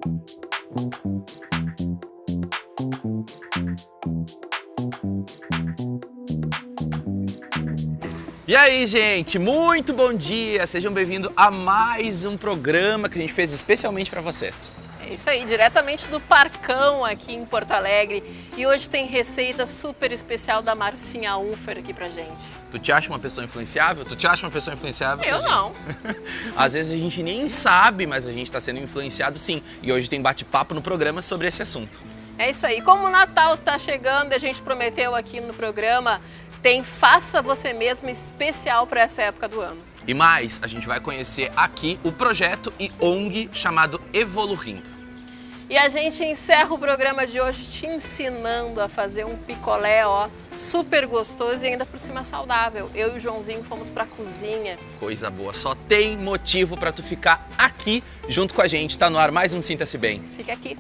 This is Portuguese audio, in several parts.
E aí, gente, muito bom dia! Sejam bem-vindos a mais um programa que a gente fez especialmente para vocês. É isso aí, diretamente do Parcão aqui em Porto Alegre. E hoje tem receita super especial da Marcinha Unfer aqui pra gente. Tu te acha uma pessoa influenciável? Tu te acha uma pessoa influenciável? Eu não. Às vezes a gente nem sabe, mas a gente está sendo influenciado sim. E hoje tem bate-papo no programa sobre esse assunto. É isso aí, como o Natal tá chegando, a gente prometeu aqui no programa, tem Faça Você Mesmo especial para essa época do ano. E mais, a gente vai conhecer aqui o projeto e ONG chamado Evoluindo. E a gente encerra o programa de hoje te ensinando a fazer um picolé, ó, super gostoso e ainda por cima saudável. Eu e o Joãozinho fomos pra cozinha. Coisa boa, só tem motivo para tu ficar aqui junto com a gente. Tá no ar mais um Sinta-se Bem. Fica aqui.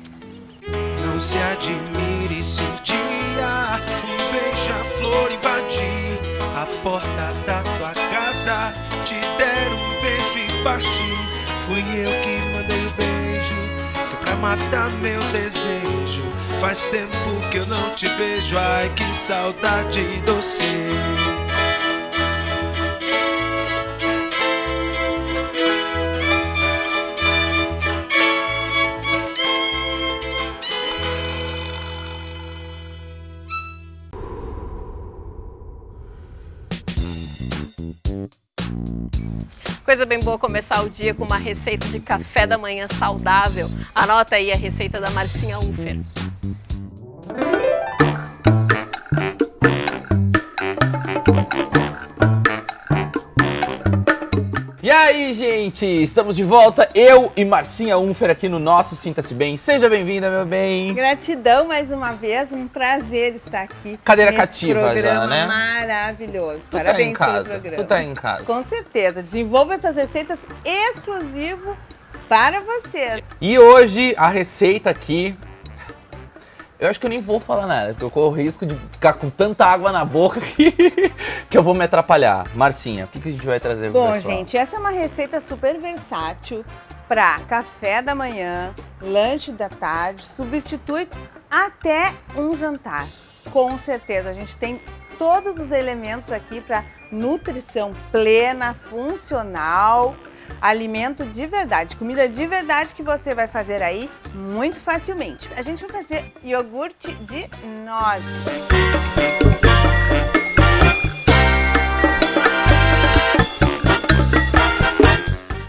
Não se admire se um dia um beija-flor invadir a porta da tua casa, te der um beijo e partir. Fui eu que mandei o beijo, que é pra matar meu desejo. Faz tempo que eu não te vejo, ai que saudade doce. Coisa bem boa começar o dia com uma receita de café da manhã saudável. Anota aí a receita da Marcinha Unfer. E aí, gente, estamos de volta, eu e Marcinha Unfer aqui no nosso Sinta-se Bem. Seja bem-vinda, meu bem. Gratidão mais uma vez, um prazer estar aqui. Cadeira nesse cativa programa já, né? Maravilhoso. Tu Parabéns tá em pelo casa, programa. tu tá em casa. Com certeza. Desenvolva essas receitas exclusivo para você. E hoje a receita aqui, eu acho que eu nem vou falar nada, porque eu corro o risco de ficar com tanta água na boca que eu vou me atrapalhar. Marcinha, o que a gente vai trazer pro Bom, pessoal? gente, essa é uma receita super versátil para café da manhã, lanche da tarde, substitui até um jantar. Com certeza, a gente tem todos os elementos aqui para nutrição plena, funcional, alimento de verdade, comida de verdade que você vai fazer aí muito facilmente. A gente vai fazer iogurte de nozes.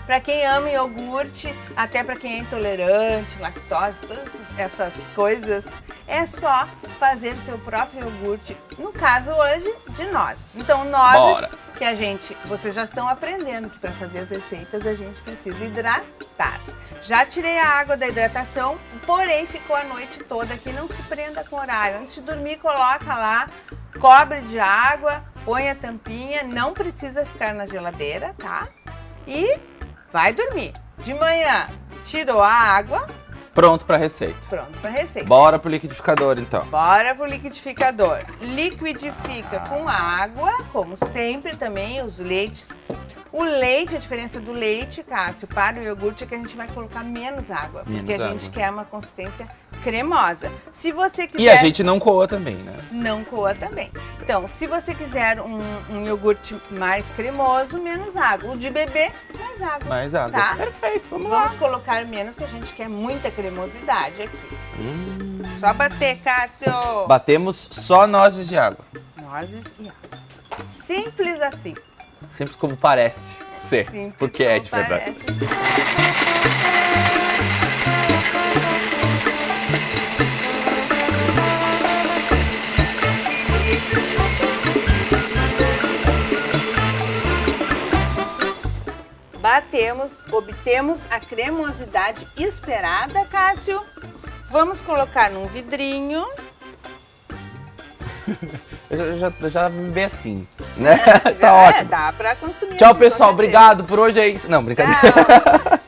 Para quem ama iogurte, até para quem é intolerante, lactose, todas essas coisas, é só fazer seu próprio iogurte, no caso hoje, de nozes. Então, nozes Bora. que vocês já estão aprendendo que para fazer as receitas a gente precisa hidratar. Já tirei a água da hidratação, porém ficou a noite toda aqui, não se prenda com horário. Antes de dormir, coloca lá, cobre de água, põe a tampinha, não precisa ficar na geladeira, tá? E vai dormir. De manhã, tirou a água, Pronto pra receita. pronto para receita. Bora pro liquidificador, então. Bora pro liquidificador. Liquidifica com água, como sempre também, os leites. O leite, a diferença do leite, Cássio, para o iogurte é que a gente vai colocar menos água. Menos porque a gente água. quer uma consistência cremosa. Se você quiser... E a gente não coa também, né? Não coa também. Então, se você quiser um iogurte mais cremoso, menos água. O de bebê, mais água. Mais água. Tá? Perfeito, vamos lá. Vamos colocar menos, que a gente quer muita cremosidade aqui. Só bater, Cássio. Batemos só nozes e água. Nozes e água. Simples assim. Sempre como parece ser, Simples porque é como de verdade. parece. Batemos, obtemos a cremosidade esperada, Cássio. Vamos colocar num vidrinho. Eu já bebi assim, né? Tá ótimo. Dá pra consumir. Tchau, assim, pessoal. com certeza. Obrigado por hoje. É isso. Não, brincadeira. Tchau.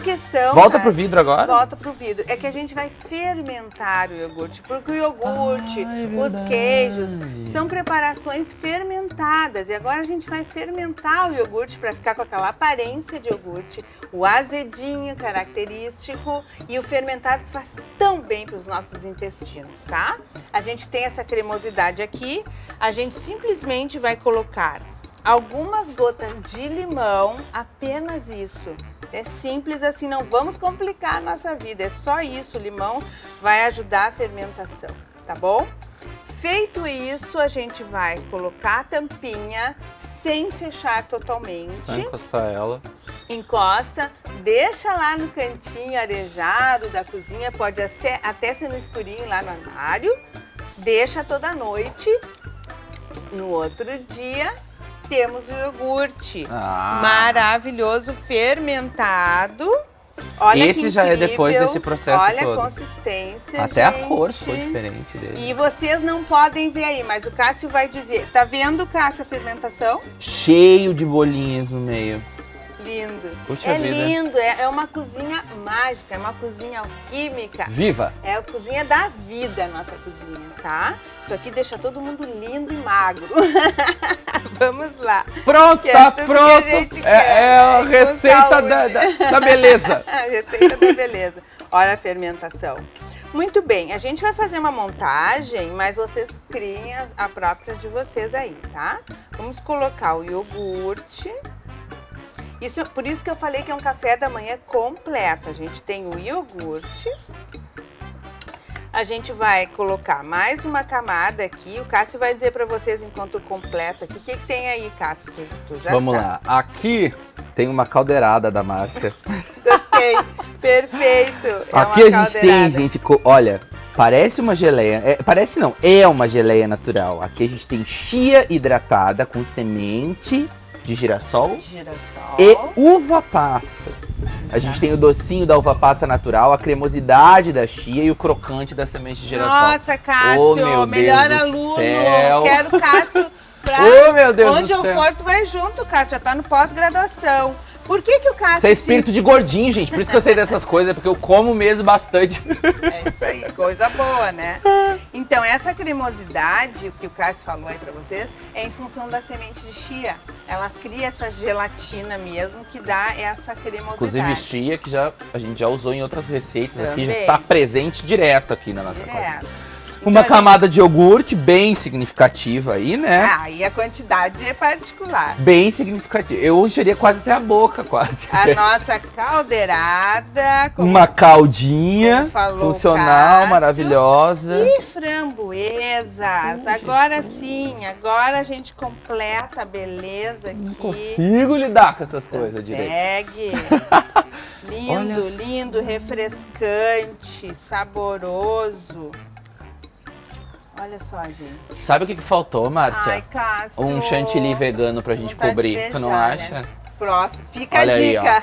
questão... Volta pro vidro agora? Volta pro vidro. É que a gente vai fermentar o iogurte, porque o iogurte, os verdade. queijos, são preparações fermentadas. E agora a gente vai fermentar o iogurte para ficar com aquela aparência de iogurte, o azedinho característico e o fermentado que faz tão bem para os nossos intestinos, tá? A gente tem essa cremosidade aqui, a gente simplesmente vai colocar algumas gotas de limão, apenas isso. É simples assim, não vamos complicar a nossa vida, é só isso. O limão vai ajudar a fermentação, tá bom? Feito isso, a gente vai colocar a tampinha sem fechar totalmente. Só encostar ela. Encosta, deixa lá no cantinho arejado da cozinha, pode até ser no escurinho lá no armário. Deixa toda noite. No outro dia, temos o iogurte maravilhoso, fermentado. Olha Esse que já é incrível. depois desse processo Olha todo. a consistência, Até a gente. cor ficou diferente dele. E vocês não podem ver aí, mas o Cássio vai dizer. Tá vendo, Cássio, a fermentação? Cheio de bolinhas no meio. Lindo. Puxa é vida. lindo, é uma cozinha mágica, é uma cozinha alquímica. Viva! É a cozinha da vida, a nossa cozinha, tá? Isso aqui deixa todo mundo lindo e magro. Vamos lá. Pronto, Que é tá tudo pronto. que a gente quer, É a com receita saúde. da beleza. A receita da beleza. Olha a fermentação. Muito bem, a gente vai fazer uma montagem, mas vocês criem a própria de vocês aí, tá? Vamos colocar o iogurte. Por isso que eu falei que é um café da manhã completo. A gente tem o iogurte. A gente vai colocar mais uma camada aqui. O Cássio vai dizer para vocês enquanto eu completo aqui. O que tem aí, Cássio? Tu já Vamos sabe. lá. Aqui tem uma caldeirada da Márcia. Gostei. Perfeito. Aqui É a uma gente tem, caldeirada. gente, olha, parece uma geleia. Parece não, é uma geleia natural. Aqui a gente tem chia hidratada com semente de girassol Girassol. e uva passa. A gente tem o docinho da uva passa natural, a cremosidade da chia e o crocante da semente de girassol. Nossa, Cássio, Oh, meu melhor Deus do aluno. céu. Quero Cássio pra Oh, meu Deus onde do eu céu. for, tu vai junto, Cássio. Já tá no pós-graduação. Por que o Cássio... Isso é espírito de gordinho, gente. Por isso que eu sei dessas coisas, porque eu como mesmo bastante. É isso aí, coisa boa, né? Então, essa cremosidade que o Cássio falou aí pra vocês é em função da semente de chia. Ela cria essa gelatina mesmo que dá essa cremosidade. Inclusive chia, que a gente já usou em outras receitas aqui, já Também. está presente direto aqui na nossa cozinha. Direto. Uma Então, camada de iogurte bem significativa aí, né? e a quantidade é particular. Bem significativa. Eu encheria quase até a boca, quase. A nossa caldeirada. como Uma caldinha como falou o funcional, Cássio. maravilhosa. E framboesas. Agora sim, agora a gente completa a beleza Não aqui. consigo lidar com essas coisas direito. Consegue. Lindo, Olha só. lindo, refrescante, saboroso. Olha só, gente. Sabe o que faltou, Márcia? Ai, Cássio. Um chantilly vegano pra gente Vontade de cobrir. Tu não beijar, acha? né? Próximo. Fica Olha a aí, dica.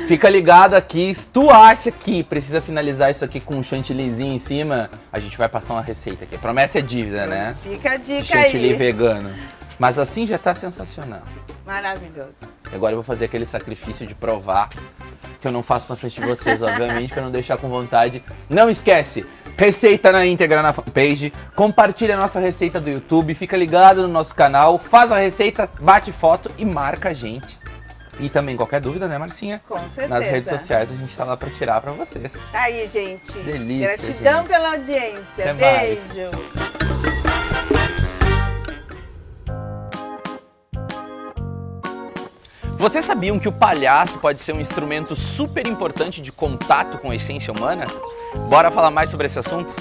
Fica ligado aqui. Se tu acha que precisa finalizar isso aqui com um chantillyzinho em cima, a gente vai passar uma receita aqui. Promessa é dívida, né? Fica a dica Chantilly aí. vegano. Mas assim já tá sensacional. Maravilhoso. Agora eu vou fazer aquele sacrifício de provar, que eu não faço na frente de vocês, obviamente, pra não deixar com vontade. Não esquece, receita na íntegra na fanpage, compartilha a nossa receita do YouTube, fica ligado no nosso canal, faz a receita, bate foto e marca a gente. E também qualquer dúvida, né, Marcinha? Com certeza. Nas redes sociais a gente tá lá pra tirar pra vocês. Tá aí, gente. Delícia, Gratidão gente. pela audiência. Até mais. Beijo. Vocês sabiam que o palhaço pode ser um instrumento super importante de contato com a essência humana? Bora falar mais sobre esse assunto?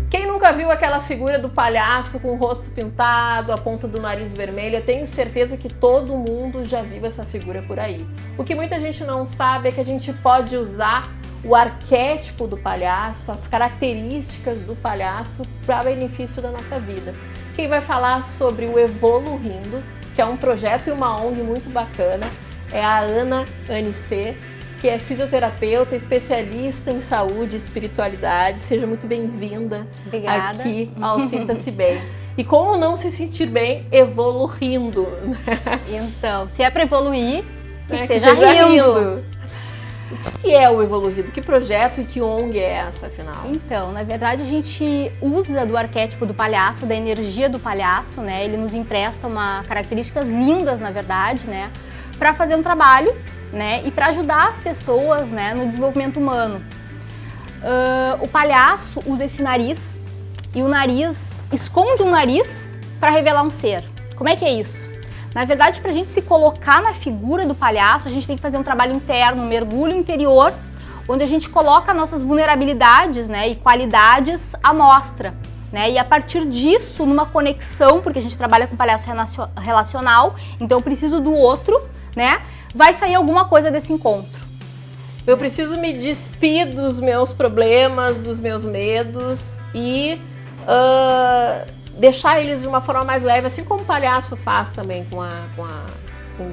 Quem nunca viu aquela figura do palhaço com o rosto pintado, a ponta do nariz vermelha? Eu tenho certeza que todo mundo já viu essa figura por aí. O que muita gente não sabe é que a gente pode usar o arquétipo do palhaço, as características do palhaço para benefício da nossa vida. Quem vai falar sobre o Evoluindo, que que é um projeto e uma ONG muito bacana, é a Ana Anicê, que é fisioterapeuta, especialista em saúde e espiritualidade. Seja muito bem-vinda aqui ao Sinta-se Bem. E como não se sentir bem evoluindo, né? Então, se é para evoluir, que seja rindo. O que é o Evoluído? Que projeto e que ONG é essa, afinal? Então, na verdade, a gente usa do arquétipo do palhaço, da energia do palhaço, né? Ele nos empresta características lindas, na verdade, né? Para fazer um trabalho, né? E para ajudar as pessoas, né? No desenvolvimento humano. O palhaço usa esse nariz e o nariz esconde um nariz para revelar um ser. Como é que é isso? Na verdade, para a gente se colocar na figura do palhaço, a gente tem que fazer um trabalho interno, um mergulho interior, onde a gente coloca nossas vulnerabilidades, né, e qualidades à mostra, né? E a partir disso, numa conexão, porque a gente trabalha com palhaço relacional, então eu preciso do outro, né? Vai sair alguma coisa desse encontro. Eu preciso me despir dos meus problemas, dos meus medos e deixar eles de uma forma mais leve, assim como o palhaço faz também com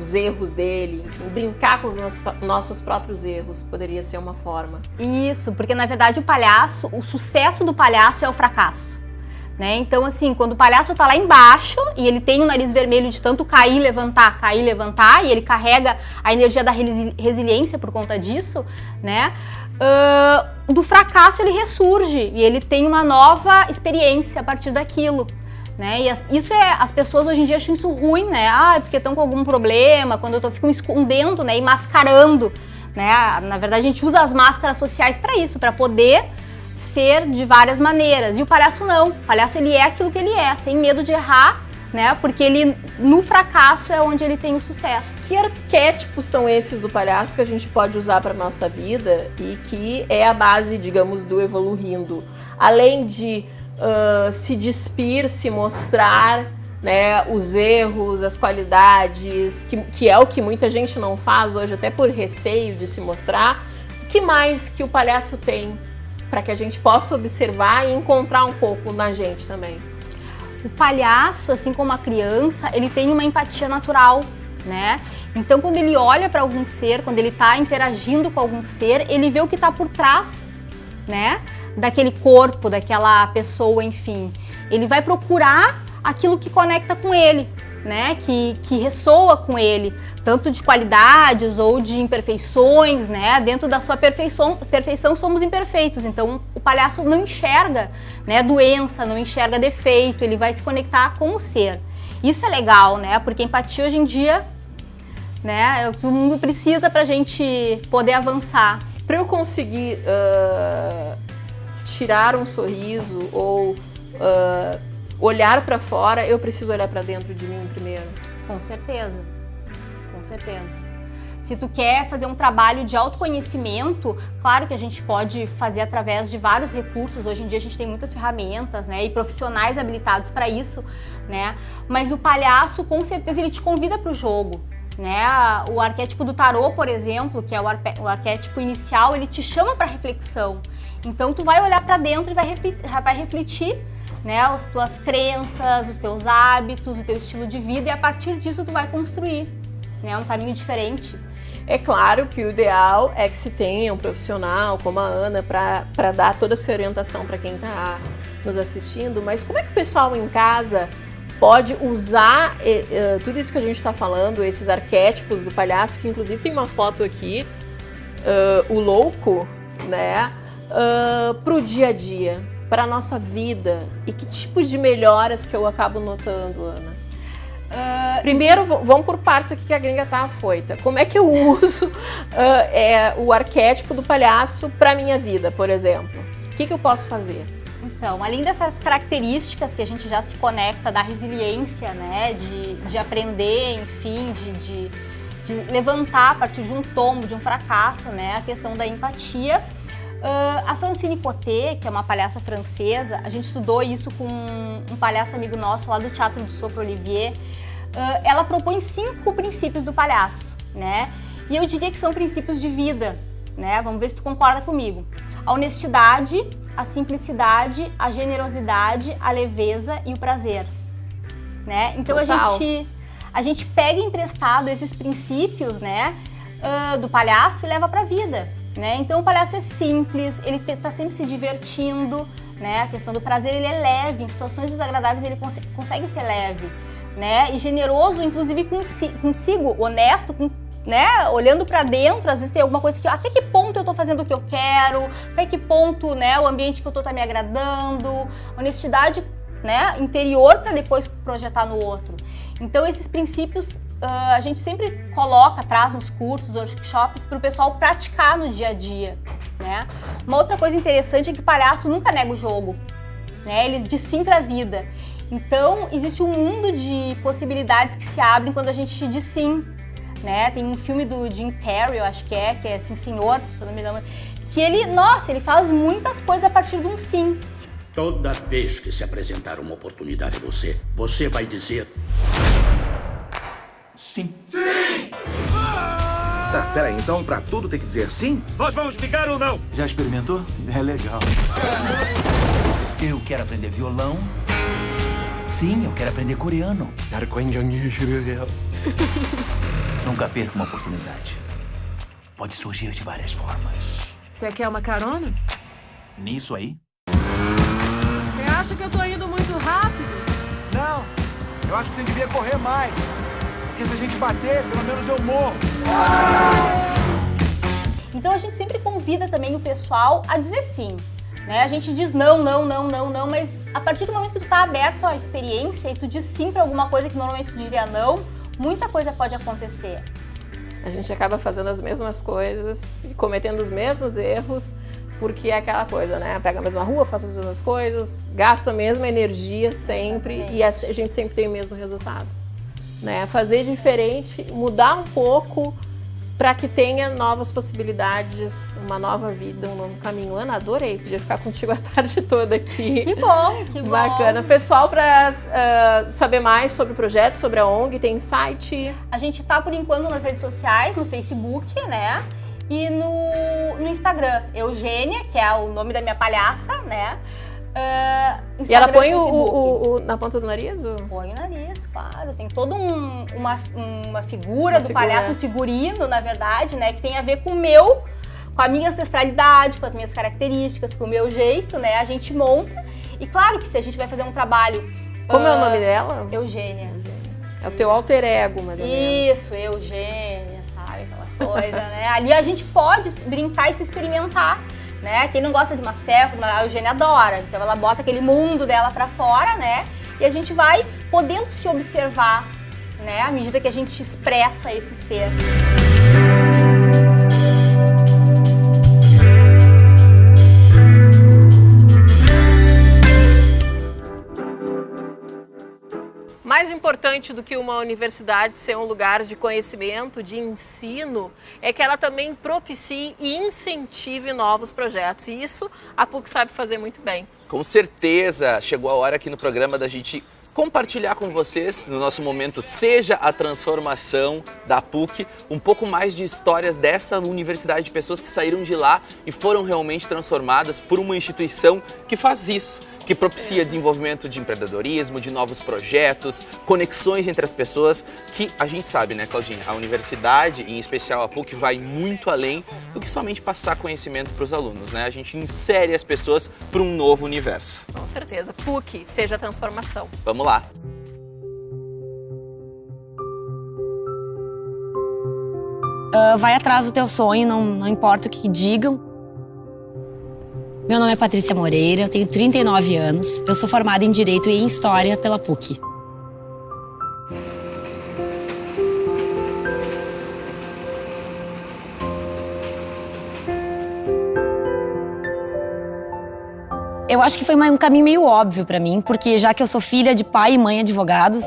os erros dele, enfim, brincar com os nossos próprios erros poderia ser uma forma. Isso, porque na verdade o sucesso do palhaço é o fracasso, né? Então assim, quando o palhaço tá lá embaixo e ele tem o nariz vermelho de tanto cair, levantar, e ele carrega a energia da resiliência por conta disso, né? Do fracasso ele ressurge e ele tem uma nova experiência a partir daquilo, né? E as pessoas hoje em dia acham isso ruim, né? Porque estão com algum problema, quando eu fico me escondendo, né? E mascarando, né? Na verdade a gente usa as máscaras sociais para isso, para poder ser de várias maneiras. E o palhaço não, o palhaço ele é aquilo que ele é, sem medo de errar, né? Porque ele, no fracasso, é onde ele tem o sucesso. Que arquétipos são esses do palhaço que a gente pode usar para nossa vida e que é a base, digamos, do evoluindo? Além de se despir, se mostrar, né, os erros, as qualidades, que é o que muita gente não faz hoje, até por receio de se mostrar. O que mais que o palhaço tem para que a gente possa observar e encontrar um pouco na gente também? O palhaço, assim como a criança, ele tem uma empatia natural, né? Então, quando ele olha para algum ser, quando ele está interagindo com algum ser, ele vê o que está por trás, né? Daquele corpo, daquela pessoa, enfim. Ele vai procurar aquilo que conecta com ele, né? Que ressoa com ele, tanto de qualidades ou de imperfeições, né? Dentro da sua perfeição somos imperfeitos, então o palhaço não enxerga, né, doença, não enxerga defeito, ele vai se conectar com o ser. Isso é legal, né? Porque empatia hoje em dia, né, é o que o mundo precisa pra gente poder avançar. Para eu conseguir tirar um sorriso ou olhar para fora, eu preciso olhar para dentro de mim primeiro? Com certeza, com certeza. Se tu quer fazer um trabalho de autoconhecimento, claro que a gente pode fazer através de vários recursos. Hoje em dia a gente tem muitas ferramentas, né, e profissionais habilitados para isso, né? Mas o palhaço, com certeza, ele te convida para o jogo, né? O arquétipo do tarô, por exemplo, que é o arquétipo inicial, ele te chama para reflexão. Então tu vai olhar para dentro e vai refletir, né, as tuas crenças, os teus hábitos, o teu estilo de vida, e a partir disso tu vai construir, né, um caminho diferente. É claro que o ideal é que se tenha um profissional como a Ana para dar toda essa orientação para quem está nos assistindo, mas como é que o pessoal em casa pode usar tudo isso que a gente está falando, esses arquétipos do palhaço, que inclusive tem uma foto aqui, o louco, né, para o dia a dia, para a nossa vida, e que tipos de melhoras que eu acabo notando, Ana? Primeiro, vamos por partes aqui que a gringa tá afoita. Como é que eu uso o arquétipo do palhaço para minha vida, por exemplo? O que eu posso fazer? Então, além dessas características que a gente já se conecta, da resiliência, né, de aprender, enfim, de levantar a partir de um tombo, de um fracasso, né, a questão da empatia. A Francine Coté, que é uma palhaça francesa, a gente estudou isso com um palhaço amigo nosso lá do Teatro do Sopro Olivier. Ela propõe 5 princípios do palhaço, né? E eu diria que são princípios de vida, né? Vamos ver se tu concorda comigo. A honestidade, a simplicidade, a generosidade, a leveza e o prazer, né? Então a gente pega emprestado esses princípios, né, do palhaço e leva para a vida, né? Então o palhaço é simples, ele tá sempre se divertindo, né? A questão do prazer, ele é leve, em situações desagradáveis ele consegue ser leve, né? E generoso, inclusive consigo, honesto, né? Olhando para dentro, às vezes tem alguma coisa que até que ponto eu tô fazendo o que eu quero, até que ponto, né, o ambiente que eu tô tá me agradando, honestidade, né, interior para depois projetar no outro. Então esses princípios a gente sempre traz nos cursos, workshops, para o pessoal praticar no dia a dia, né? Uma outra coisa interessante é que o palhaço nunca nega o jogo, né? Ele diz sim para a vida. Então existe um mundo de possibilidades que se abrem quando a gente diz sim, né? Tem um filme do Jim Carrey, eu acho que é Sim Senhor, se eu não me engano, que ele faz muitas coisas a partir de um sim. Toda vez que se apresentar uma oportunidade a você, você vai dizer... Sim. Sim! Tá, peraí, então pra tudo tem que dizer sim? Nós vamos ficar ou não? Já experimentou? É legal. Eu quero aprender violão. Sim, eu quero aprender coreano. Nunca perca uma oportunidade. Pode surgir de várias formas. Você quer uma carona? Nisso aí? Você acha que eu tô indo muito rápido? Não, eu acho que você devia correr mais. Porque se a gente bater, pelo menos eu morro. Então a gente sempre convida também o pessoal a dizer sim, né? A gente diz não, mas a partir do momento que tu tá aberto à experiência e tu diz sim pra alguma coisa que normalmente tu diria não, muita coisa pode acontecer. A gente acaba fazendo as mesmas coisas e cometendo os mesmos erros, porque é aquela coisa, né? Pega a mesma rua, faz as mesmas coisas, gasta a mesma energia sempre e a gente sempre tem o mesmo resultado, né? Fazer diferente, mudar um pouco para que tenha novas possibilidades, uma nova vida, um novo caminho. Ana, adorei, podia ficar contigo a tarde toda aqui. Que bom, que bom. Bacana. Pessoal, para saber mais sobre o projeto, sobre a ONG, tem site? A gente tá, por enquanto, nas redes sociais, no Facebook, né? E no Instagram, Eugênia, que é o nome da minha palhaça, né? E ela põe o na ponta do nariz? Põe o nariz, claro. Tem toda uma figura do palhaço, um figurino, na verdade, né? Que tem a ver com a minha ancestralidade, com as minhas características, com o meu jeito, né? A gente monta. E claro que se a gente vai fazer um trabalho... Como é o nome dela? Eugênia. É o teu alter ego, mais ou menos. Isso, Eugênia, sabe? Aquela coisa, né? Ali a gente pode brincar e se experimentar. Né? Quem não gosta de uma selfie, a Eugênia adora, então ela bota aquele mundo dela pra fora, né? E a gente vai podendo se observar, né? À medida que a gente expressa esse ser. Mais importante do que uma universidade ser um lugar de conhecimento, de ensino, é que ela também propicie e incentive novos projetos. E isso a PUC sabe fazer muito bem. Com certeza, chegou a hora aqui no programa da gente compartilhar com vocês, no nosso momento Seja a Transformação da PUC, um pouco mais de histórias dessa universidade, de pessoas que saíram de lá e foram realmente transformadas por uma instituição que faz isso, que propicia desenvolvimento de empreendedorismo, de novos projetos, conexões entre as pessoas, que a gente sabe, né, Claudinha? A universidade, em especial a PUC, vai muito além do que somente passar conhecimento para os alunos, né? A gente insere as pessoas para um novo universo. Com certeza. PUC, Seja a Transformação. Vamos lá. Vai atrás do teu sonho, não importa o que digam. Meu nome é Patrícia Moreira, eu tenho 39 anos, eu sou formada em Direito e em História pela PUC. Eu acho que foi um caminho meio óbvio pra mim, porque já que eu sou filha de pai e mãe advogados,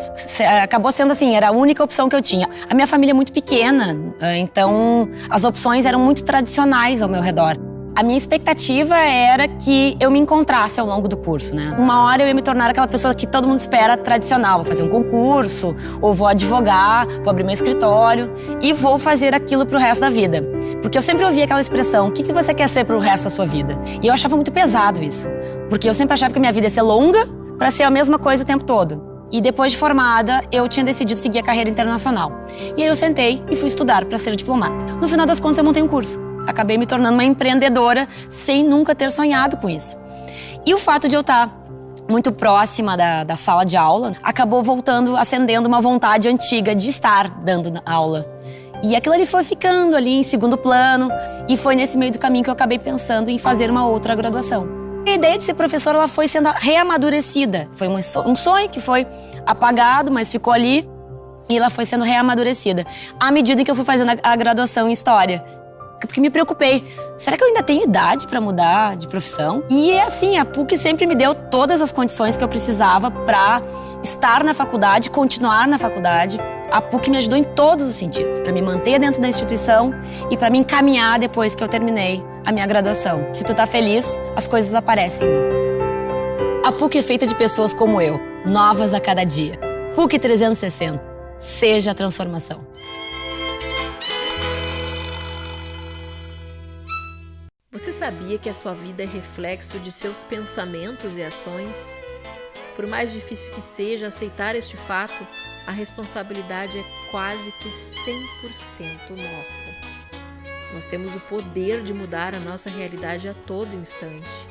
acabou sendo assim, era a única opção que eu tinha. A minha família é muito pequena, então as opções eram muito tradicionais ao meu redor. A minha expectativa era que eu me encontrasse ao longo do curso, né? Uma hora eu ia me tornar aquela pessoa que todo mundo espera tradicional. Vou fazer um concurso, ou vou advogar, vou abrir meu escritório e vou fazer aquilo pro resto da vida. Porque eu sempre ouvia aquela expressão, o que você quer ser pro resto da sua vida? E eu achava muito pesado isso. Porque eu sempre achava que a minha vida ia ser longa pra ser a mesma coisa o tempo todo. E depois de formada, eu tinha decidido seguir a carreira internacional. E aí eu sentei e fui estudar para ser diplomata. No final das contas, eu montei um curso. Acabei me tornando uma empreendedora sem nunca ter sonhado com isso. E o fato de eu estar muito próxima da sala de aula acabou acendendo uma vontade antiga de estar dando aula. E aquilo ali foi ficando ali em segundo plano e foi nesse meio do caminho que eu acabei pensando em fazer uma outra graduação. A ideia de ser professora ela foi sendo reamadurecida. Foi um sonho que foi apagado, mas ficou ali e ela foi sendo reamadurecida à medida que eu fui fazendo a graduação em História. Porque me preocupei, será que eu ainda tenho idade para mudar de profissão? E é assim, a PUC sempre me deu todas as condições que eu precisava para estar na faculdade, continuar na faculdade. A PUC me ajudou em todos os sentidos, para me manter dentro da instituição e para me encaminhar depois que eu terminei a minha graduação. Se tu tá feliz, as coisas aparecem, né? A PUC é feita de pessoas como eu, novas a cada dia. PUC 360, seja a transformação. Você sabia que a sua vida é reflexo de seus pensamentos e ações? Por mais difícil que seja aceitar este fato, a responsabilidade é quase que 100% nossa. Nós temos o poder de mudar a nossa realidade a todo instante.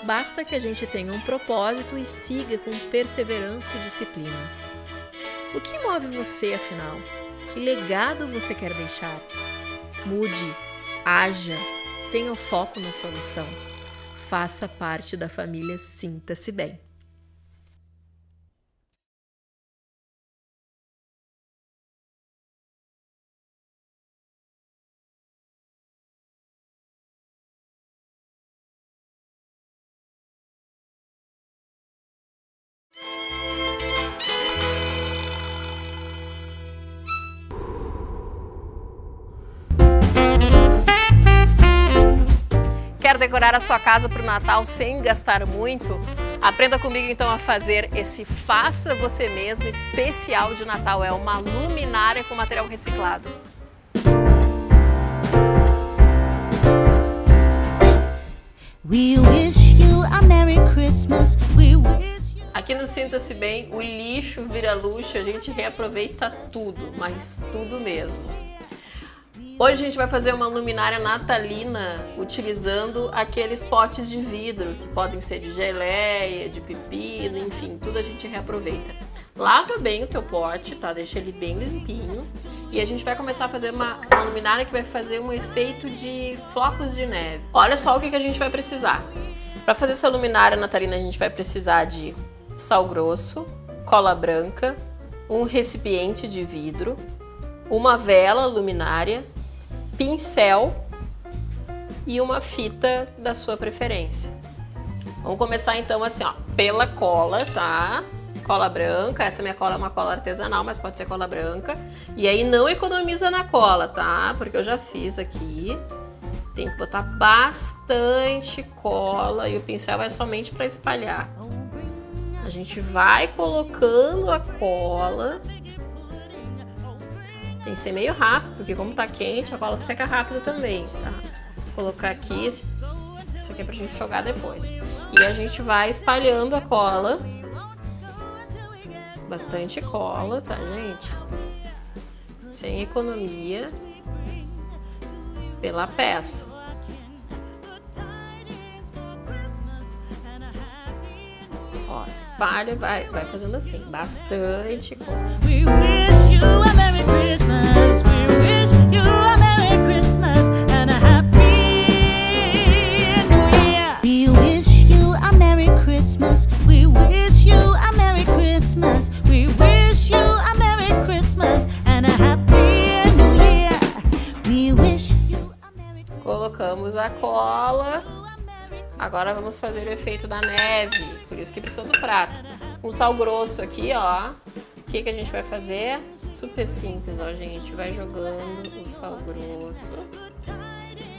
Basta que a gente tenha um propósito e siga com perseverança e disciplina. O que move você, afinal? Que legado você quer deixar? Mude, haja, tenha o foco na solução. Faça parte da família Sinta-se Bem. Quer decorar a sua casa para o Natal sem gastar muito? Aprenda comigo então a fazer esse Faça Você Mesmo especial de Natal. É uma luminária com material reciclado. We wish you a Merry Christmas. We wish you... Aqui no Sinta-se Bem, o lixo vira luxo, a gente reaproveita tudo, mas tudo mesmo. Hoje a gente vai fazer uma luminária natalina utilizando aqueles potes de vidro, que podem ser de geleia, de pepino, enfim, tudo a gente reaproveita. Lava bem o teu pote, tá? Deixa ele bem limpinho. E a gente vai começar a fazer uma luminária que vai fazer um efeito de flocos de neve. Olha só o que a gente vai precisar. Para fazer essa luminária natalina a gente vai precisar de sal grosso, cola branca, um recipiente de vidro, uma vela luminária, pincel e uma fita da sua preferência. Vamos começar então assim, ó, pela cola, tá? Cola branca, essa minha cola é uma cola artesanal, mas pode ser cola branca. E aí não economiza na cola, tá? Porque eu já fiz aqui. Tem que botar bastante cola e o pincel é somente para espalhar. A gente vai colocando a cola. Tem que ser meio rápido, porque como tá quente, a cola seca rápido também, tá? Vou colocar aqui, isso aqui é pra gente jogar depois. E a gente vai espalhando a cola. Bastante cola, tá, gente? Sem economia. Pela peça. Ó, espalha, vai fazendo assim, bastante cola. We wish you a Merry Christmas. We wish you a Merry Christmas and a Happy New Year. We wish you a Merry Christmas. We wish you a Merry Christmas. We wish you a Merry Christmas and a Happy New Year. We wish you a Merry Christmas. Colocamos a cola. Agora vamos fazer o efeito da neve, por isso que precisa do prato. Um sal grosso aqui, ó. O que a gente vai fazer? Super simples, ó, gente. Vai jogando o sal grosso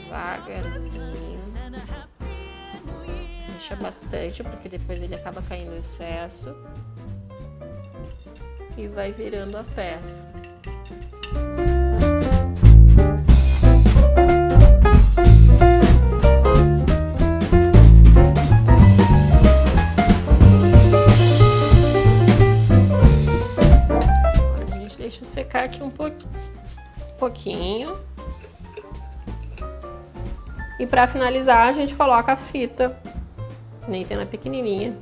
devagarzinho. Deixa bastante, porque depois ele acaba caindo em excesso. E vai virando a peça. Deixa secar aqui um pouquinho. E pra finalizar, a gente coloca a fita. Nem tem na pequenininha.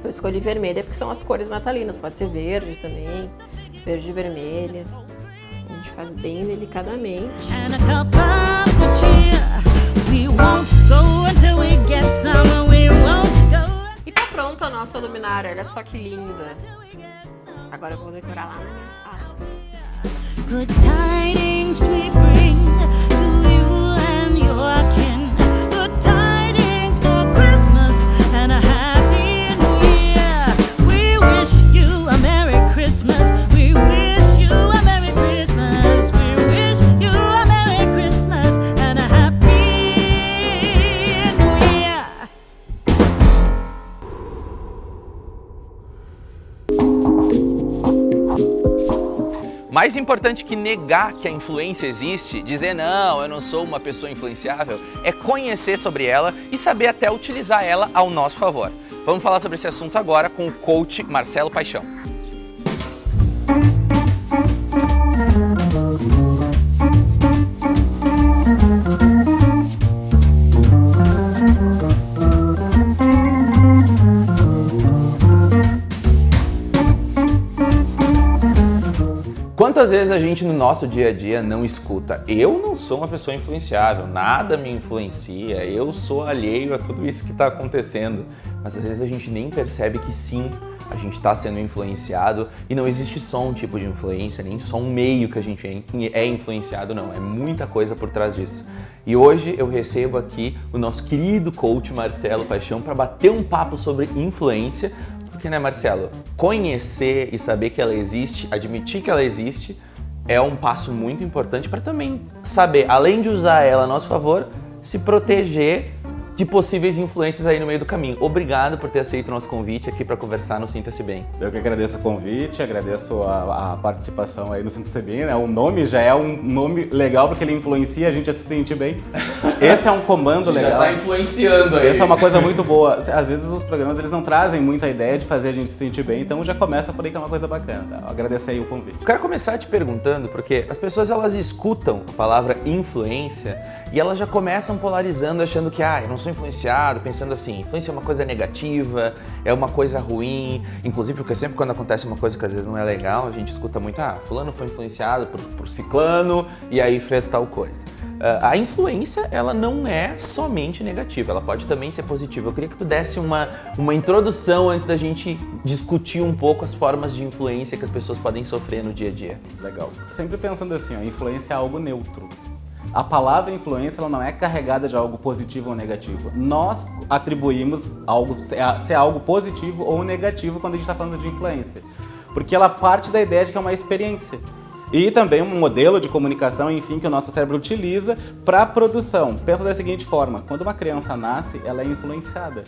Eu escolhi vermelha porque são as cores natalinas. Pode ser verde também. Verde e vermelha. A gente faz bem delicadamente. And a cup of cheer. We won't go until we get some. We won't go. E tá pronta a nossa luminária. Olha só que linda. Agora eu vou decorar lá na minha sala. Good tidings we bring to you and your kin. Good tidings for Christmas and a happy new year. We wish you a Merry Christmas. We wish you a Merry Christmas. We wish you a Merry Christmas and a happy new year. Mais importante que negar que a influência existe, dizer não, eu não sou uma pessoa influenciável, é conhecer sobre ela e saber até utilizar ela ao nosso favor. Vamos falar sobre esse assunto agora com o coach Marcelo Paixão. Quantas vezes a gente no nosso dia a dia não escuta, eu não sou uma pessoa influenciável, nada me influencia, eu sou alheio a tudo isso que está acontecendo. Mas às vezes a gente nem percebe que sim, a gente está sendo influenciado e não existe só um tipo de influência, nem só um meio que a gente é influenciado, não. É muita coisa por trás disso. E hoje eu recebo aqui o nosso querido coach Marcelo Paixão para bater um papo sobre influência. Porque, né, Marcelo, conhecer e saber que ela existe, admitir que ela existe, é um passo muito importante para também saber, além de usar ela a nosso favor, se proteger de possíveis influências aí no meio do caminho. Obrigado por ter aceito o nosso convite aqui para conversar no Sinta-se Bem. Eu que agradeço o convite, agradeço a participação aí no Sinta-se Bem, né? O nome já é um nome legal porque ele influencia a gente a se sentir bem. Esse é um comando legal. Já tá influenciando aí. Essa é uma coisa muito boa. Às vezes os programas eles não trazem muita ideia de fazer a gente se sentir bem, então já começa por aí que é uma coisa bacana. Tá? Agradecer aí o convite. Eu quero começar te perguntando, porque as pessoas elas escutam a palavra influência e elas já começam polarizando, achando que eu não sou influenciado, pensando assim, influência é uma coisa negativa, é uma coisa ruim. Inclusive, porque sempre quando acontece uma coisa que às vezes não é legal, a gente escuta muito, fulano foi influenciado por ciclano e aí fez tal coisa. A influência, ela não é somente negativa, ela pode também ser positiva. Eu queria que tu desse uma introdução antes da gente discutir um pouco as formas de influência que as pessoas podem sofrer no dia a dia. Legal. Sempre pensando assim, influência é algo neutro. A palavra influência ela não é carregada de algo positivo ou negativo. Nós atribuímos ser algo positivo ou negativo quando a gente está falando de influência. Porque ela parte da ideia de que é uma experiência. E também um modelo de comunicação, enfim, que o nosso cérebro utiliza para a produção. Pensa da seguinte forma, quando uma criança nasce, ela é influenciada.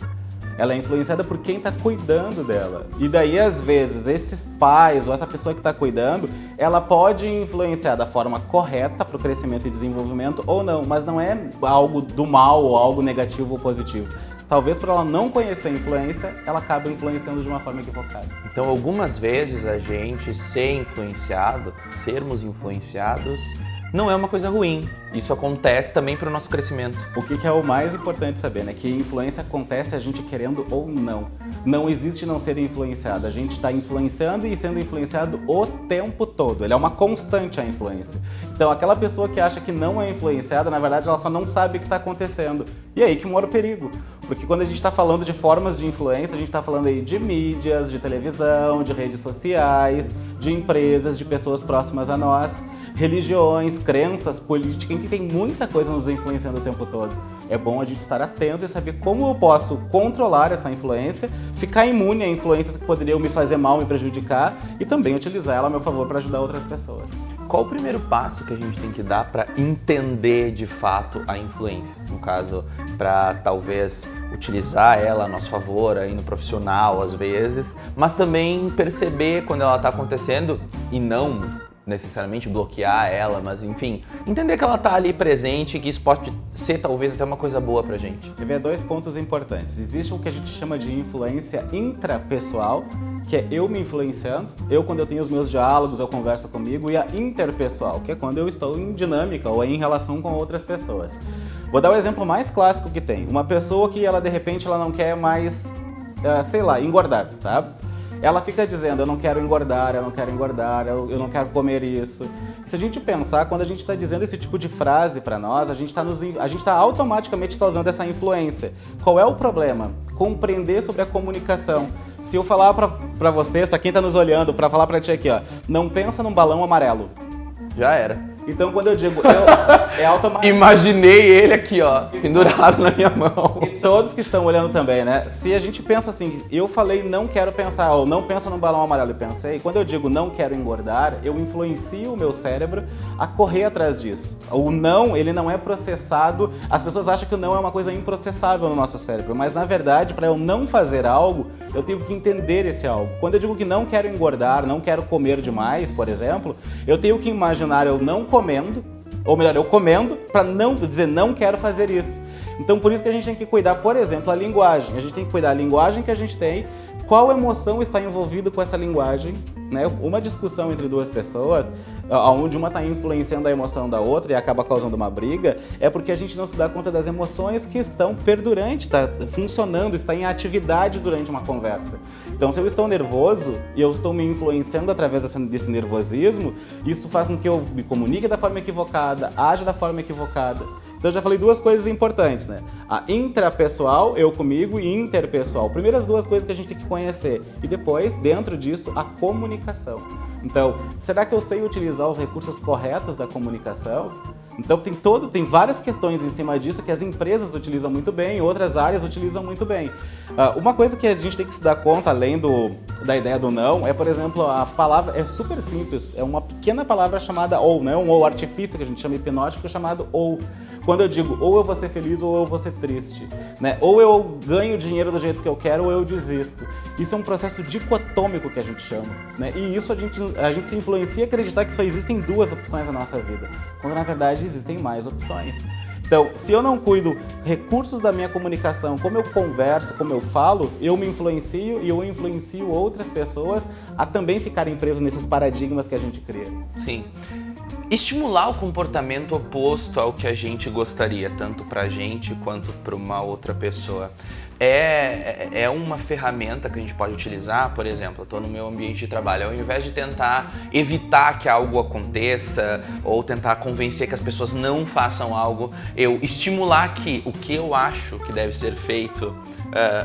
Ela é influenciada por quem está cuidando dela. E daí, às vezes, esses pais ou essa pessoa que está cuidando, ela pode influenciar da forma correta para o crescimento e desenvolvimento ou não, mas não é algo do mal ou algo negativo ou positivo. Talvez por ela não conhecer a influência, ela acaba influenciando de uma forma equivocada. Então, algumas vezes a gente ser influenciado, sermos influenciados, não é uma coisa ruim. Isso acontece também para o nosso crescimento. O que é o mais importante saber, né? Que influência acontece a gente querendo ou não. Não existe não ser influenciado. A gente está influenciando e sendo influenciado o tempo todo. Ele é uma constante a influência. Então, aquela pessoa que acha que não é influenciada, na verdade, ela só não sabe o que está acontecendo. E aí que mora o perigo. Porque quando a gente está falando de formas de influência, a gente está falando aí de mídias, de televisão, de redes sociais, de empresas, de pessoas próximas a nós, religiões, crenças, política, enfim, tem muita coisa nos influenciando o tempo todo. É bom a gente estar atento e saber como eu posso controlar essa influência, ficar imune a influências que poderiam me fazer mal, me prejudicar e também utilizar ela a meu favor para ajudar outras pessoas. Qual o primeiro passo que a gente tem que dar para entender de fato a influência? No caso, para talvez utilizar ela a nosso favor, aí no profissional às vezes, mas também perceber quando ela está acontecendo e não necessariamente bloquear ela, mas enfim, entender que ela tá ali presente e que isso pode ser talvez até uma coisa boa pra gente. Quer ver 2 pontos importantes. Existe o que a gente chama de influência intrapessoal, que é eu me influenciando, quando eu tenho os meus diálogos, eu converso comigo, e a interpessoal, que é quando eu estou em dinâmica ou em relação com outras pessoas. Vou dar o exemplo mais clássico que tem. Uma pessoa que ela de repente ela não quer mais, sei lá, engordar, tá? Ela fica dizendo, eu não quero engordar, eu não quero comer isso. E se a gente pensar, quando a gente está dizendo esse tipo de frase para nós, a gente está automaticamente causando essa influência. Qual é o problema? Compreender sobre a comunicação. Se eu falar para vocês, para quem está nos olhando, para falar para ti aqui, ó, não pensa num balão amarelo. Já era. Então, quando eu digo, é automático. Imaginei ele aqui, ó, pendurado na minha mão. E todos que estão olhando também, né? Se a gente pensa assim, eu falei não quero pensar, ou não pensa num balão amarelo e pensei, quando eu digo não quero engordar, eu influencio o meu cérebro a correr atrás disso. O não, ele não é processado, as pessoas acham que o não é uma coisa improcessável no nosso cérebro, mas na verdade, para eu não fazer algo, eu tenho que entender esse algo. Quando eu digo que não quero engordar, não quero comer demais, por exemplo, eu tenho que imaginar eu não comendo, ou melhor, eu comendo, para não dizer não quero fazer isso. Então, por isso que a gente tem que cuidar, por exemplo, a linguagem. A gente tem que cuidar da linguagem que a gente tem, qual emoção está envolvida com essa linguagem, né? Uma discussão entre duas pessoas, onde uma está influenciando a emoção da outra e acaba causando uma briga, é porque a gente não se dá conta das emoções que estão perdurantes, está funcionando, está em atividade durante uma conversa. Então, se eu estou nervoso e eu estou me influenciando através desse nervosismo, isso faz com que eu me comunique da forma equivocada, age da forma equivocada. Então, eu já falei 2 coisas importantes, né? A intrapessoal, eu comigo, e interpessoal. Primeiro, as 2 coisas que a gente tem que conhecer. E depois, dentro disso, a comunicação. Então, será que eu sei utilizar os recursos corretos da comunicação? Então, tem várias questões em cima disso que as empresas utilizam muito bem, outras áreas utilizam muito bem. Uma coisa que a gente tem que se dar conta, além da ideia do não, é, por exemplo, a palavra é super simples. É uma pequena palavra chamada ou, né? Um ou artifício que a gente chama hipnótico chamado ou. Quando eu digo ou eu vou ser feliz ou eu vou ser triste, né? Ou eu ganho dinheiro do jeito que eu quero ou eu desisto. Isso é um processo dicotômico que a gente chama, né? E isso a gente se influencia a acreditar que só existem 2 opções na nossa vida, quando na verdade existem mais opções. Então, se eu não cuido recursos da minha comunicação, como eu converso, como eu falo, eu me influencio e eu influencio outras pessoas a também ficarem presos nesses paradigmas que a gente cria. Sim. Estimular o comportamento oposto ao que a gente gostaria, tanto pra gente quanto pra uma outra pessoa. É uma ferramenta que a gente pode utilizar, por exemplo, eu estou no meu ambiente de trabalho, ao invés de tentar evitar que algo aconteça ou tentar convencer que as pessoas não façam algo, eu estimular que o que eu acho que deve ser feito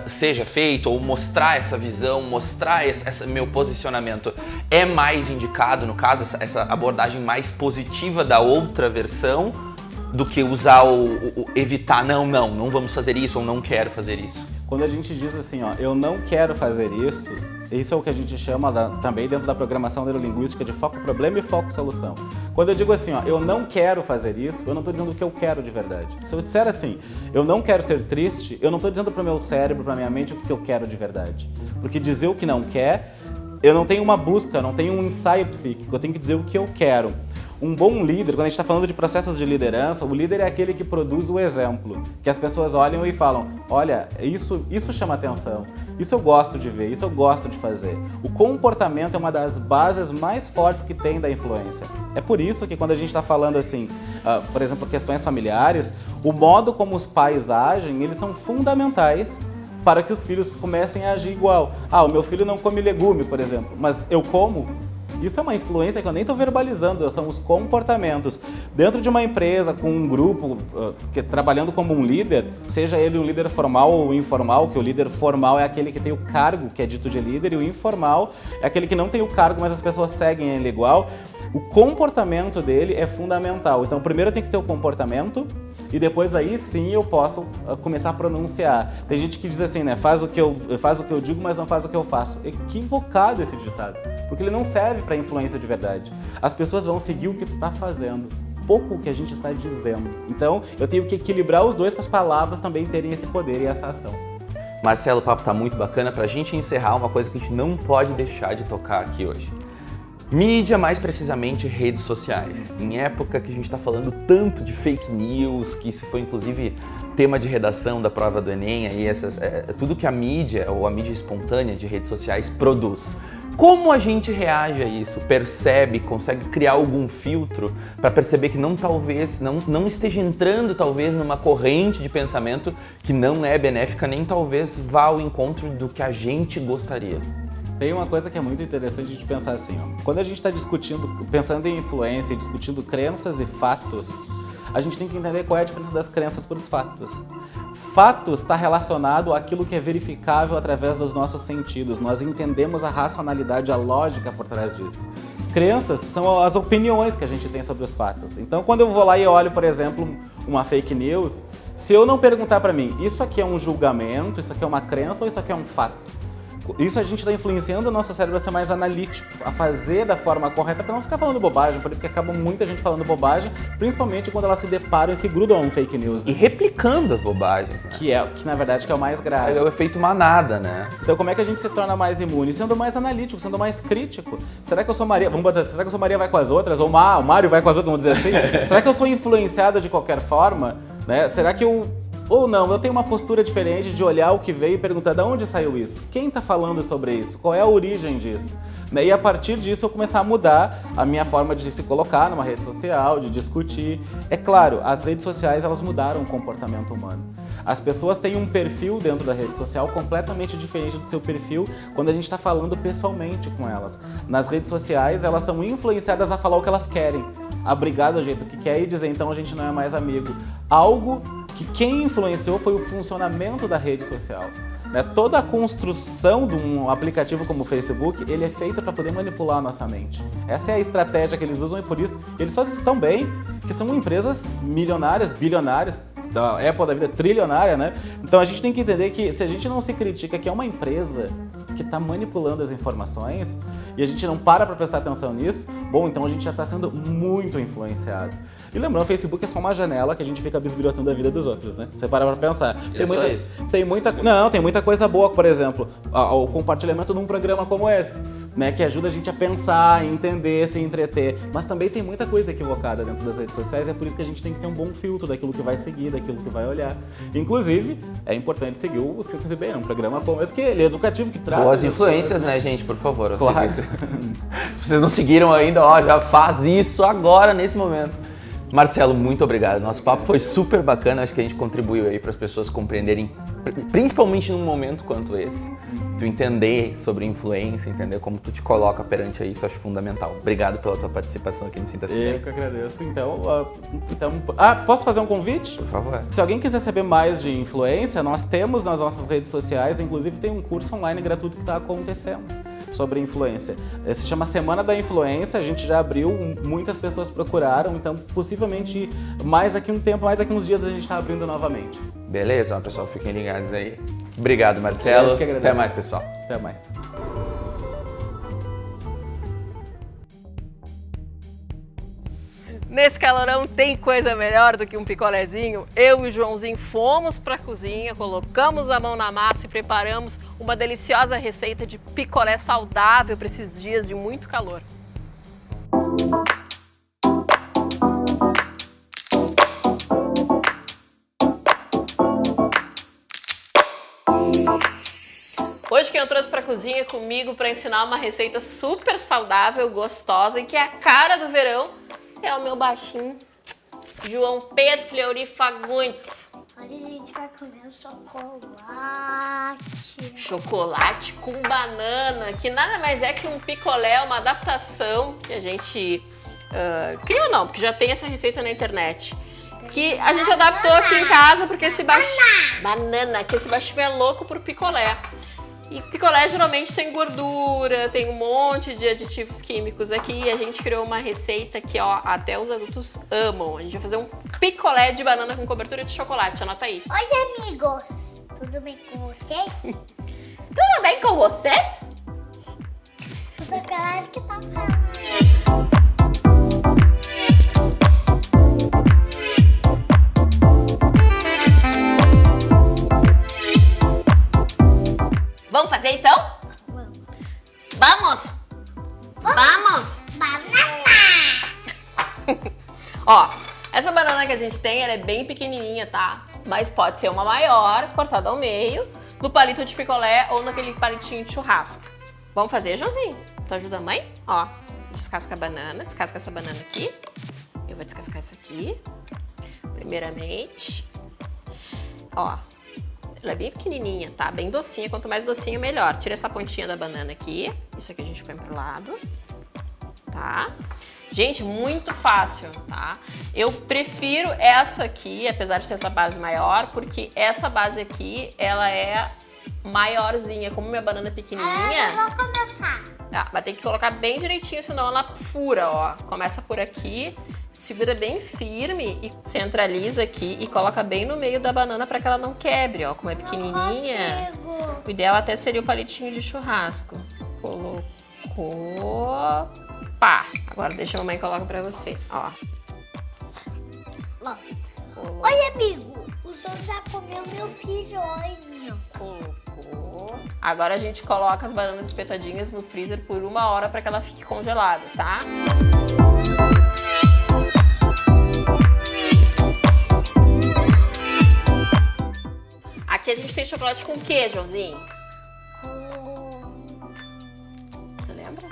seja feito, ou mostrar essa visão, mostrar esse meu posicionamento é mais indicado, no caso, essa abordagem mais positiva da outra versão, do que usar o evitar, não vamos fazer isso, ou não quero fazer isso. Quando a gente diz assim, ó, eu não quero fazer isso, isso é o que a gente chama também dentro da programação neurolinguística de foco-problema e foco-solução. Quando eu digo assim, ó, eu não quero fazer isso, eu não estou dizendo o que eu quero de verdade. Se eu disser assim, eu não quero ser triste, eu não estou dizendo para o meu cérebro, para a minha mente o que eu quero de verdade. Porque dizer o que não quer, eu não tenho uma busca, não tenho um ensaio psíquico, eu tenho que dizer o que eu quero. Um bom líder, quando a gente está falando de processos de liderança, o líder é aquele que produz o exemplo, que as pessoas olham e falam, olha, isso chama atenção, isso eu gosto de ver, isso eu gosto de fazer. O comportamento é uma das bases mais fortes que tem da influência. É por isso que quando a gente está falando assim, por exemplo, questões familiares, o modo como os pais agem, eles são fundamentais para que os filhos comecem a agir igual. O meu filho não come legumes, por exemplo, mas eu como. Isso é uma influência que eu nem estou verbalizando, são os comportamentos. Dentro de uma empresa, com um grupo, trabalhando como um líder, seja ele um líder formal ou informal, que o líder formal é aquele que tem o cargo, que é dito de líder, e o informal é aquele que não tem o cargo, mas as pessoas seguem ele igual. O comportamento dele é fundamental. Então, primeiro eu tenho que ter o comportamento, e depois aí sim eu posso começar a pronunciar. Tem gente que diz assim, né, faz o que eu digo, mas não faz o que eu faço. Equivocado esse ditado, porque ele não serve para influência de verdade. As pessoas vão seguir o que tu está fazendo, pouco o que a gente está dizendo. Então, eu tenho que equilibrar os dois para as palavras também terem esse poder e essa ação. Marcelo, o papo tá muito bacana. Pra gente encerrar, uma coisa que a gente não pode deixar de tocar aqui hoje. Mídia, mais precisamente redes sociais. Em época que a gente está falando tanto de fake news, que isso foi inclusive tema de redação da prova do Enem, aí tudo que a mídia, ou a mídia espontânea de redes sociais produz. Como a gente reage a isso? Percebe, consegue criar algum filtro para perceber que não esteja entrando talvez numa corrente de pensamento que não é benéfica, nem talvez vá ao encontro do que a gente gostaria? Tem uma coisa que é muito interessante de pensar assim, ó. Quando a gente está pensando em influência, discutindo crenças e fatos, a gente tem que entender qual é a diferença das crenças para os fatos. Fatos está relacionado àquilo que é verificável através dos nossos sentidos. Nós entendemos a racionalidade, a lógica por trás disso. Crenças são as opiniões que a gente tem sobre os fatos. Então, quando eu vou lá e olho, por exemplo, uma fake news, se eu não perguntar para mim, isso aqui é um julgamento, isso aqui é uma crença ou isso aqui é um fato? Isso a gente está influenciando o nosso cérebro a ser mais analítico, a fazer da forma correta para não ficar falando bobagem, porque acaba muita gente falando bobagem, principalmente quando elas se deparam e se grudam a um fake news. Né? E replicando as bobagens, né? Que na verdade é o mais grave. É o efeito manada, né? Então como é que a gente se torna mais imune? Sendo mais analítico, sendo mais crítico. Será que eu sou Maria? Será que eu sou Maria vai com as outras? Ou o Mário vai com as outras, vamos dizer assim? Será que eu sou influenciada de qualquer forma? Né? Será que ou não, eu tenho uma postura diferente de olhar o que veio e perguntar de onde saiu isso? Quem está falando sobre isso? Qual é a origem disso? E a partir disso eu começar a mudar a minha forma de se colocar numa rede social, de discutir. É claro, as redes sociais elas mudaram o comportamento humano. As pessoas têm um perfil dentro da rede social completamente diferente do seu perfil quando a gente está falando pessoalmente com elas. Nas redes sociais elas são influenciadas a falar o que elas querem, a brigar do jeito que quer e dizer então a gente não é mais amigo. Algo que quem influenciou foi o funcionamento da rede social. Né? Toda a construção de um aplicativo como o Facebook, ele é feito para poder manipular a nossa mente. Essa é a estratégia que eles usam e por isso eles fazem isso tão bem que são empresas milionárias, bilionárias, da Apple da vida trilionária, né? Então a gente tem que entender que se a gente não se critica que é uma empresa que está manipulando as informações e a gente não para prestar atenção nisso, bom, então a gente já está sendo muito influenciado. E lembrando, o Facebook é só uma janela que a gente fica bisbilhotando a vida dos outros, né? Você para pra pensar. Tem muita coisa boa, por exemplo, o compartilhamento num programa como esse, né? Que ajuda a gente a pensar, entender, se entreter. Mas também tem muita coisa equivocada dentro das redes sociais e é por isso que a gente tem que ter um bom filtro daquilo que vai seguir, daquilo que vai olhar. Inclusive, é importante seguir o Síntese BM, um programa como esse, que ele é educativo, que traz... Boas influências, né, gente? Por favor. Claro. Se vocês não seguiram ainda, já faz isso agora, nesse momento. Marcelo, muito obrigado. Nosso papo foi super bacana, acho que a gente contribuiu aí para as pessoas compreenderem, principalmente num momento quanto esse, tu entender sobre influência, entender como tu te coloca perante isso, acho fundamental. Obrigado pela tua participação aqui no Sinta-se Bem. Eu que agradeço. Então, posso fazer um convite? Por favor. Se alguém quiser saber mais de influência, nós temos nas nossas redes sociais, inclusive tem um curso online gratuito que está acontecendo sobre influência. Se chama Semana da Influência, a gente já abriu, muitas pessoas procuraram, então possivelmente mais daqui um tempo, mais daqui uns dias a gente está abrindo novamente. Beleza, pessoal, fiquem ligados aí. Obrigado, Marcelo. Até mais, pessoal. Até mais. Nesse calorão tem coisa melhor do que um picolézinho? Eu e o Joãozinho fomos para a cozinha, colocamos a mão na massa e preparamos uma deliciosa receita de picolé saudável para esses dias de muito calor. Hoje quem eu trouxe para a cozinha comigo para ensinar uma receita super saudável, gostosa e que é a cara do verão é o meu baixinho, João Pedro Fleury Fagundes. Olha, a gente vai comer um chocolate. Chocolate com banana, que nada mais é que um picolé, uma adaptação que a gente criou não, porque já tem essa receita na internet. Que a gente adaptou aqui em casa porque esse baixinho... Banana! Que esse baixinho é louco pro picolé. E picolé geralmente tem gordura, tem um monte de aditivos químicos aqui e a gente criou uma receita que, ó, até os adultos amam. A gente vai fazer um picolé de banana com cobertura de chocolate, anota aí. Oi, amigos! Tudo bem com vocês? Tudo bem com vocês? O chocolate que tá Vamos fazer então? Vamos! Vamos! Ó, essa banana que a gente tem, ela é bem pequenininha, tá? Mas pode ser uma maior, cortada ao meio, no palito de picolé ou naquele palitinho de churrasco. Vamos fazer, Joãozinho? Tu ajuda a mãe? Ó, descasca a banana, descasca essa banana aqui. Eu vou descascar essa aqui, primeiramente. Ó, ela é bem pequenininha, tá? Bem docinha, quanto mais docinho, melhor. Tira essa pontinha da banana aqui, isso aqui a gente põe pro lado, tá? Gente, muito fácil, tá? Eu prefiro essa aqui, apesar de ter essa base maior, porque essa base aqui, ela é maiorzinha. Como minha banana é pequenininha... Eu vou começar. Tá, vai ter que colocar bem direitinho, senão ela fura, ó. Começa por aqui, segura bem firme e centraliza aqui e coloca bem no meio da banana para que ela não quebre, ó. Como é pequenininha, o ideal até seria o palitinho de churrasco. Colocou... Pá! Agora deixa a mamãe colocar pra você, ó. Oi, amigo. O senhor já comeu meu filho, olha. Colocou. Agora a gente coloca as bananas espetadinhas no freezer por 1 hora para que ela fique congelada, tá? Aqui a gente tem chocolate com o quê, Joãozinho? Tu lembra?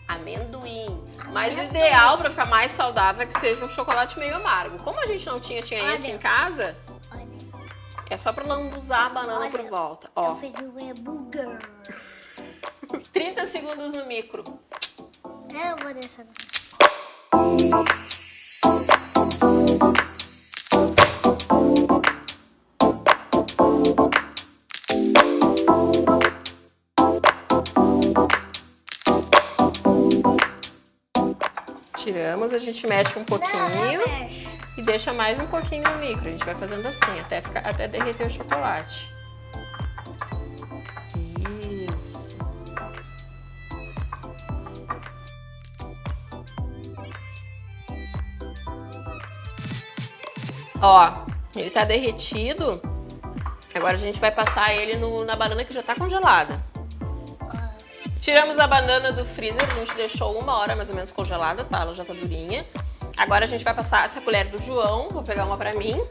Amendoim. Mas o ideal para ficar mais saudável é que seja um chocolate meio amargo. Como a gente não tinha esse em casa, é só para não usar a banana por volta. Ó. Eu fiz um hambúrguer. 30 segundos no micro. Eu vou deixar. Tiramos, a gente mexe um pouquinho e deixa mais um pouquinho no micro. A gente vai fazendo assim, até derreter o chocolate. Isso. Ó, ele tá derretido. Agora a gente vai passar ele na banana que já tá congelada. Tiramos a banana do freezer, a gente deixou 1 hora mais ou menos congelada, tá? Ela já tá durinha. Agora a gente vai passar essa colher do João, vou pegar uma pra mim.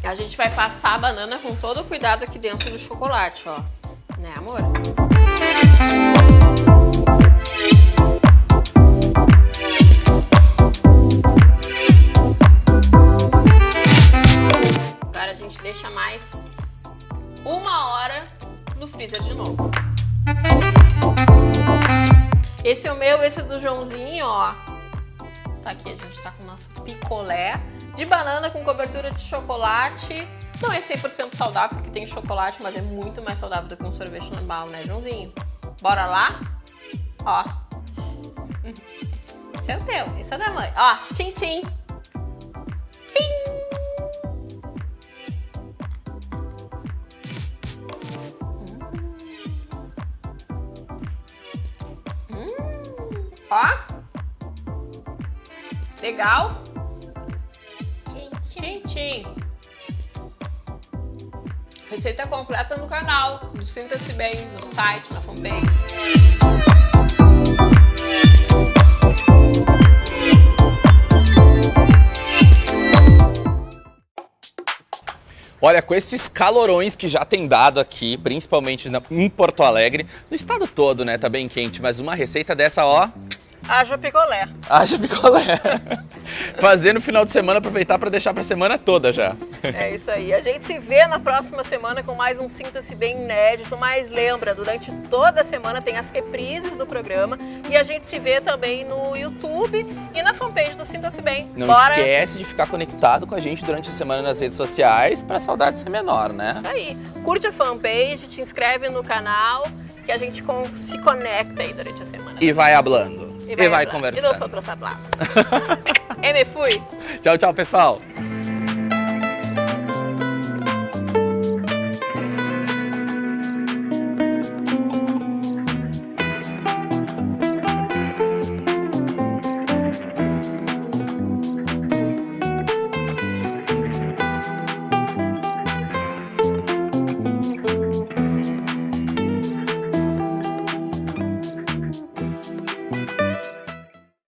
A gente vai passar a banana com todo o cuidado aqui dentro do chocolate, ó. Né, amor? Agora a gente deixa mais 1 hora no freezer de novo. Esse é o meu, esse é do Joãozinho, ó. Tá aqui, a gente tá com o nosso picolé de banana com cobertura de chocolate. Não é 100% saudável, porque tem chocolate, mas é muito mais saudável do que um sorvete normal, né, Joãozinho? Bora lá? Ó. Esse é o teu, esse é da mãe. Ó, tchim, tchim. Pim! Ó, legal. Tchim, tchim. Receita completa no canal do Sinta-se Bem, no site, na fanpage. Olha, com esses calorões que já tem dado aqui, principalmente em Porto Alegre, no estado todo, né? Tá bem quente, mas uma receita dessa, ó... Haja picolé. Haja picolé. Fazer no final de semana, aproveitar para deixar para a semana toda já. É isso aí. A gente se vê na próxima semana com mais um Sinta-se Bem inédito. Mas lembra, durante toda a semana tem as reprises do programa. E a gente se vê também no YouTube e na fanpage do Sinta-se Bem. Não esquece de ficar conectado com a gente durante a semana nas redes sociais para a saudade ser menor, né? Isso aí. Curte a fanpage, te inscreve no canal, que a gente se conecta aí durante a semana. E vai hablando. E vai hablando. conversando. E nós outros hablamos. Me fui. Tchau, tchau, pessoal.